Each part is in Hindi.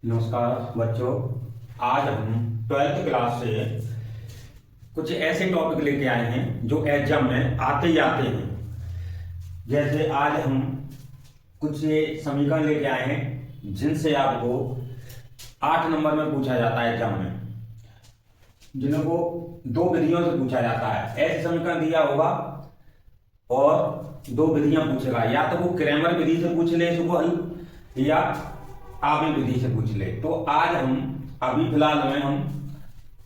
नमस्कार बच्चों। आज हम 12th क्लास से कुछ ऐसे टॉपिक लेके आए हैं जो एग्जाम में आते ही आते हैं। जैसे आज हम कुछ समीकरण लेके आए हैं जिनसे आपको 8 नंबर में पूछा जाता है एग्जाम में, जिनको 2 विधियों से पूछा जाता है। ऐसे समीकरण दिया होगा और 2 विधियां पूछेगा, या तो वो क्रैमर विधि से पूछ ले इसको हल, या आबी विधि से पूछ ले। तो आज हम अभी फिलहाल में हम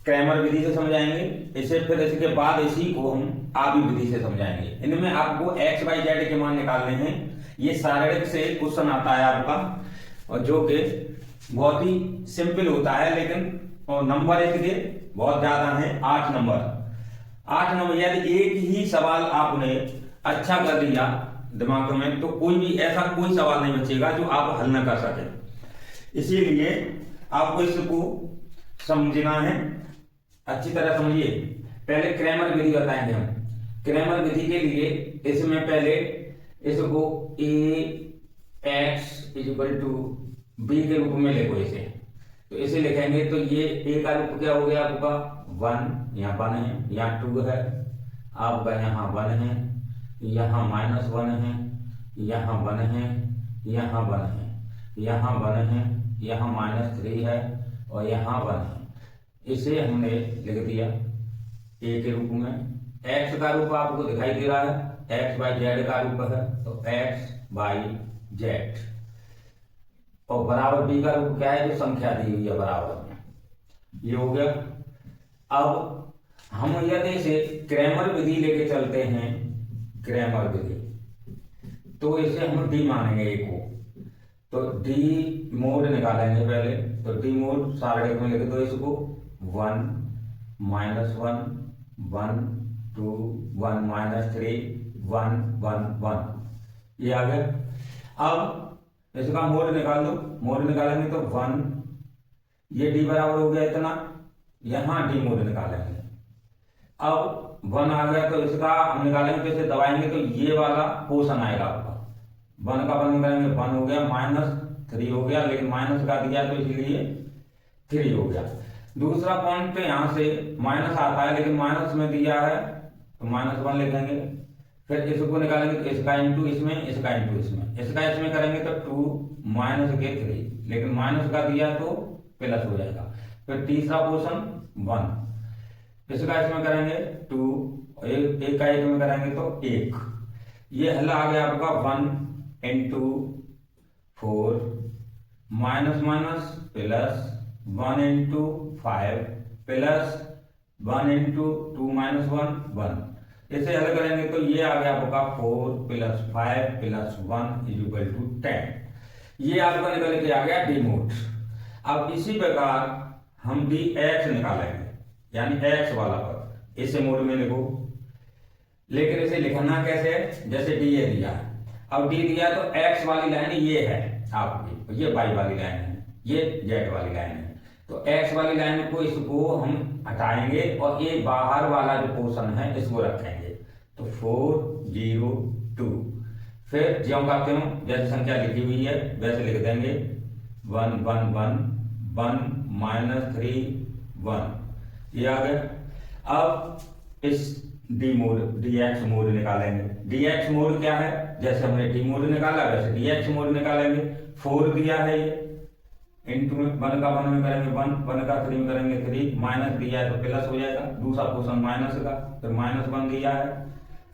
क्रैमर विधि से समझाएंगे इसे, फिर इसके बाद इसी को हम आबी विधि से समझाएंगे। इनमें आपको एक्स वाई जेड के मान निकालने हैं। ये शारीरिक से क्वेश्चन आता है आपका, और जो कि बहुत ही सिंपल होता है, लेकिन और नंबर इसके बहुत ज्यादा है, 8 नंबर। यदि एक ही सवाल आपने अच्छा कर लिया दिमाग में, तो कोई भी ऐसा कोई सवाल नहीं बचेगा जो आप हल न कर सके। इसीलिए आपको इसको समझना है, अच्छी तरह समझिए। पहले क्रैमर विधि बताएंगे हम। क्रैमर विधि के लिए इसमें पहले इसको ए एक्स इक्वल टू बी के रूप में लिखो इसे। तो इसे लिखेंगे तो ये ए का रूप क्या हो गया आपका 1, यहाँ 1 है, यहाँ 2 है, आपका यहाँ 1 है, यहाँ -1 है, यहाँ 1 है, यहाँ 1 है, यहाँ 1 है, यहाँ -3 है, और यहाँ 1 है। इसे हमने लिख दिया ए के रूप में। एक्स का रूप आपको दिखाई दे रहा है, एक्स बाई जेड का रूप है, तो एक्स बाई जेड, और बराबर बी का रूप क्या है, जो संख्या दी हुई है बराबर में, ये हो गया। अब हम यदि इसे क्रैमर विधि लेके चलते हैं, क्रैमर विधि, तो इसे हम डी मानेंगे ए को। तो डी मोड निकालेंगे पहले। तो डी मोड शारीरिक में लिख दो इसको 1 -1 1 2 1 -3 1 1 1, ये आ गया। अब इसका मोड निकाल दो। मोड निकालेंगे तो 1, ये डी बराबर हो गया इतना, यहां डी मोड निकालेंगे। अब 1 आ गया तो इसका हम निकालेंगे, तो इसे दबाएंगे तो ये वाला पोर्शन आएगा आपका। 1 का 1 करेंगे, 1 हो गया, -3 हो गया, लेकिन माइनस का दिया तो इसलिए 3 हो गया। दूसरा पॉइंट यहाँ से माइनस आता है, लेकिन माइनस में दिया है तो -1 लिखेंगे। फिर इसको निकालेंगे तो इसका इंटू इसमें, इसका इंटू इसमें, इसका इसमें करेंगे तो 2 -3, लेकिन माइनस का दिया तो प्लस हो जाएगा। फिर तीसरा पोर्शन 1, इसका इसमें करेंगे 2, एक का एक में करेंगे तो 1। ये हल आ गया आपका 1 × 4 माइनस माइनस प्लस 1 × 5 प्लस 1 × 2 -1 1। इसे हल करेंगे तो ये आ गया आपका 4 + 5 + 1 = 10। ये आपका निकल के आ गया डी मोड। अब इसी प्रकार हम डी एक्स निकालेंगे, यानी एक्स वाला पद इसे मोड में लिखो। लेकिन इसे लिखना कैसे है, जैसे डी ए दिया है। अब डी दिया तो एक्स वाली लाइन ये है आपकी, ये वाई वाली लाइन है, ये जेड वाली लाइन है। तो एक्स वाली लाइन को इसको हम हटाएंगे और ये बाहर वाला जो पोर्शन है इसको रखेंगे। तो 4 0 2, फिर ज्यों का त्यों जैसे संख्या लिखी हुई है वैसे लिख देंगे 1 1 1 1 -3 1, ये आ गया। अब इस D mode D x mode निकालेंगे। डी एक्स मोड क्या है, जैसे हमने डी मोड निकाला वैसे डी एक्स मोड निकालेंगे। 4 दिया है ये, इंटू में 1 का 1 में करेंगे 1, 1 का 3 में करेंगे 3, माइनस दिया है तो प्लस हो जाएगा, दूसरा पोर्शन माइनस का, फिर -1 दिया है,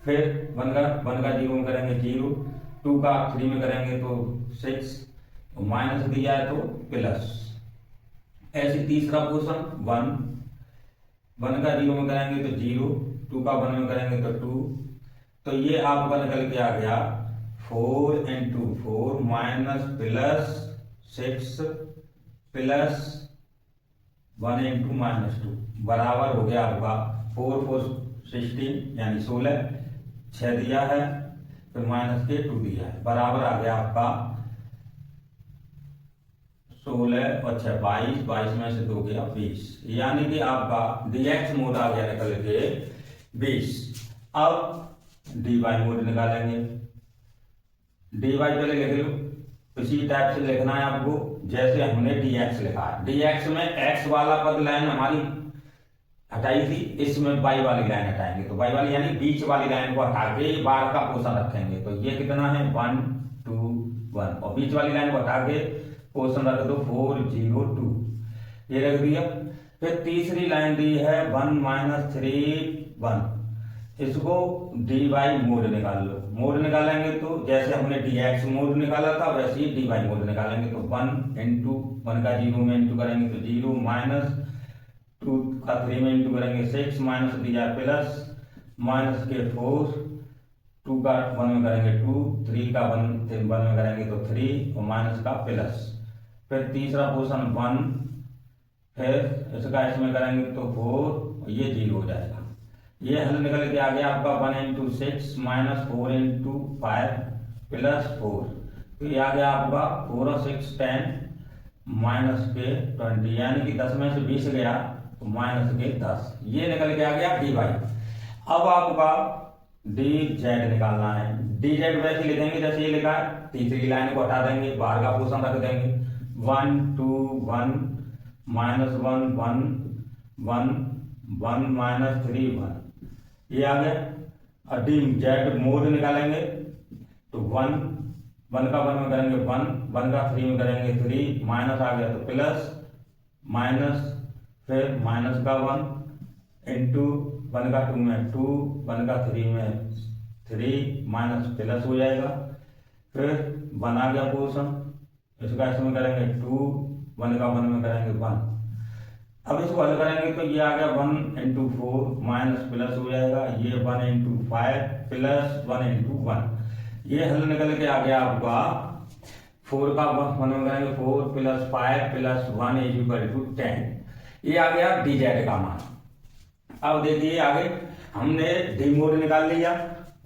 फिर 1 का 0 में करेंगे 0, 2 का 3 में करेंगे तो 6, माइनस दिया है तो प्लस। ऐसे तीसरा पोर्शन 1 का 0 में करेंगे तो 0, 2 का 1 में करेंगे तो 2। तो ये आपका निकल के आ गया 4 × 4 माइनस प्लस 6 प्लस 1 × -2 बराबर हो गया आपका 4 4 16, यानी 16, 6 दिया है, फिर माइनस के 2 दिया है, बराबर आ गया आपका 16 और 6 22, 22 में से 2 गया 20, यानी कि आपका डीएक्स मोड आ गया निकल के 20। अब डी वाई मोड निकालेंगे। डी वाई पहले लिख लो, इसी टाइप से लिखना है आपको। जैसे हमने dx लिखा है, dx में x वाला पद लाइन हमारी हटाई थी, इसमें y वाली लाइन हटाएंगे, तो y वाली यानी बीच वाली लाइन को हटा के बार का पोर्शन रखेंगे, तो ये कितना है 1 2 1, और बीच वाली लाइन को हटा के पोर्शन रख दो 4 0 2, ये रख दिया। फिर तीसरी लाइन दी है 1 3 1, इसको dy मोड निकाल लो। मोड निकालेंगे तो जैसे हमने dx मोड निकाला था वैसे ही dy मोड निकालेंगे, तो 1 इंटू 1 का 0 में इंटू करेंगे तो 0 माइनस 2 का 3 में इंटू करेंगे 6 माइनस दिया प्लस माइनस के 4, 2 का 1 में करेंगे 2, 3 का 1 में करेंगे तो 3 और माइनस का प्लस, फिर तीसरा पोर्शन 1, फिर इसका इसमें करेंगे तो 4, ये 0 हो जाएगा। ये हल निकल के आ गया आपका 1 इंटू 6 माइनस 4 इंटू 5 प्लस 4, तो ये आ गया आपका 4 और 6 10 माइनस के 20, यानी कि 10 में से 20 गया तो माइनस के 10, ये निकल के आ गया dy। अब आपका dz निकालना है। dz वैसे लिखेंगे जैसे ये लिखा है, तीसरी लाइन को हटा देंगे, बाहर का पोर्शन रख देंगे, 1 2 1 माइनस 1 1 1 1 माइनस 3 1, ये आ गया। और dz मोड निकालेंगे तो 1 1 का 1 में करेंगे 1 1 का 3 में करेंगे 3, माइनस आ गया तो प्लस माइनस, फिर माइनस का 1 इंटू 1 का 2 में 2, 1 का 3 में 3 माइनस प्लस हो जाएगा, फिर 1 आ गया पोर्शन, इसका इसमें करेंगे 2, 1 का 1 में करेंगे 1। अब इसको हल करेंगे तो ये आ गया 1 इंटू 4 माइनस प्लस हो जाएगा, ये 1 इंटू 5 प्लस 1 इंटू 1, ये हल निकल के आ गया आपका 4 का 1 में करेंगे 4 plus 5 plus 1 is equal to 10, ये आ गया dz का मान। अब देखिए आगे हमने d मोड निकाल लिया,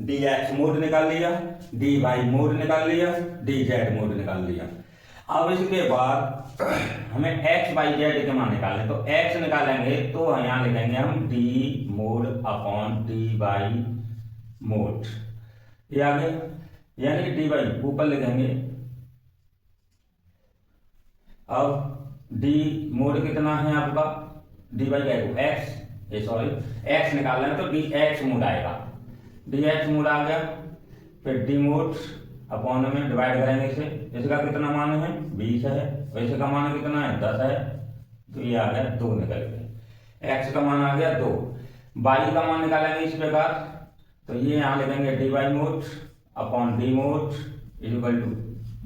dx मोड निकाल लिया, dy मोड निकाल लिया, dz मोड निकाल लिया। अब इसके बाद हमें x y z के मान निकालने, तो x निकालेंगे तो यहाँ लिखेंगे हम d mode upon dy mode, ये आ गया, यानी कि dy ऊपर लिखेंगे। अब d मोड कितना है आपका, dy का x, ये सॉरी x निकालना है तो dx मोड आएगा, dx मोड आ गया, फिर d मोड अपॉन में डिवाइड करेंगे इसे, इसका कितना मान है 20 है, वैसे का मान कितना है 10 है, तो ये आ गया 2 निकल गए, x का मान आ गया 2। y का मान निकालेंगे इस प्रकार, तो ये यहाँ लिखेंगे dy mod upon d mod equal to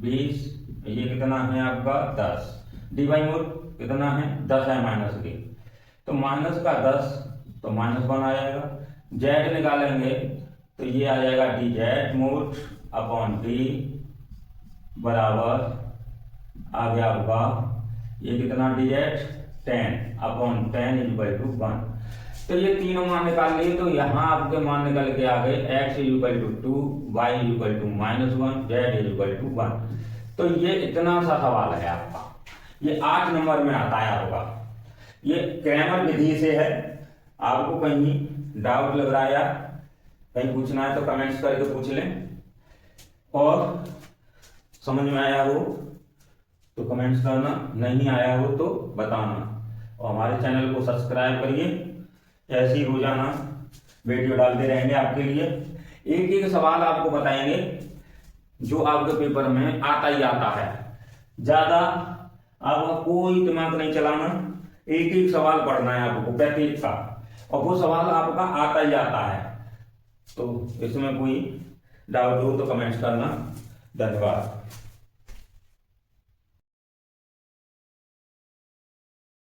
20, ये कितना है आपका 10, dy मोड कितना है 10 है माइनस के, तो माइनस का 10 तो माइनस 1 आ जाएगा। z निकालेंगे तो ये आ जाएगा dz मोड अपॉन d बराबर आ गया आपका ये कितना dz 10 अपॉन 10 इक्वल टू 1, तो ये तीनों मान निकाल लिए, तो यहाँ आपके मान निकल के आ गए x equal to 2, y equal to -1, z equal to 1। तो ये इतना सा सवाल है आपका, ये 8 नंबर में आता है आपका, ये क्रैमर विधि से है। आपको कहीं डाउट लग रहा है या कहीं पूछना है तो कमेंट्स करके पूछ लें, और समझ में आया हो तो कमेंट्स करना, नहीं आया हो तो बताना, और हमारे चैनल को सब्सक्राइब करिए, ऐसे ही रोजाना वीडियो डालते रहेंगे आपके लिए। एक एक सवाल आपको बताएंगे जो आपके पेपर में आता ही आता है, ज्यादा आपका कोई दिमाग नहीं चलाना, एक एक सवाल पढ़ना है आपको प्रत्येक का, और वो सवाल आपका आता ही आता है, तो इसमें कोई डाउट हो तो कमेंट्स करना। धन्यवाद।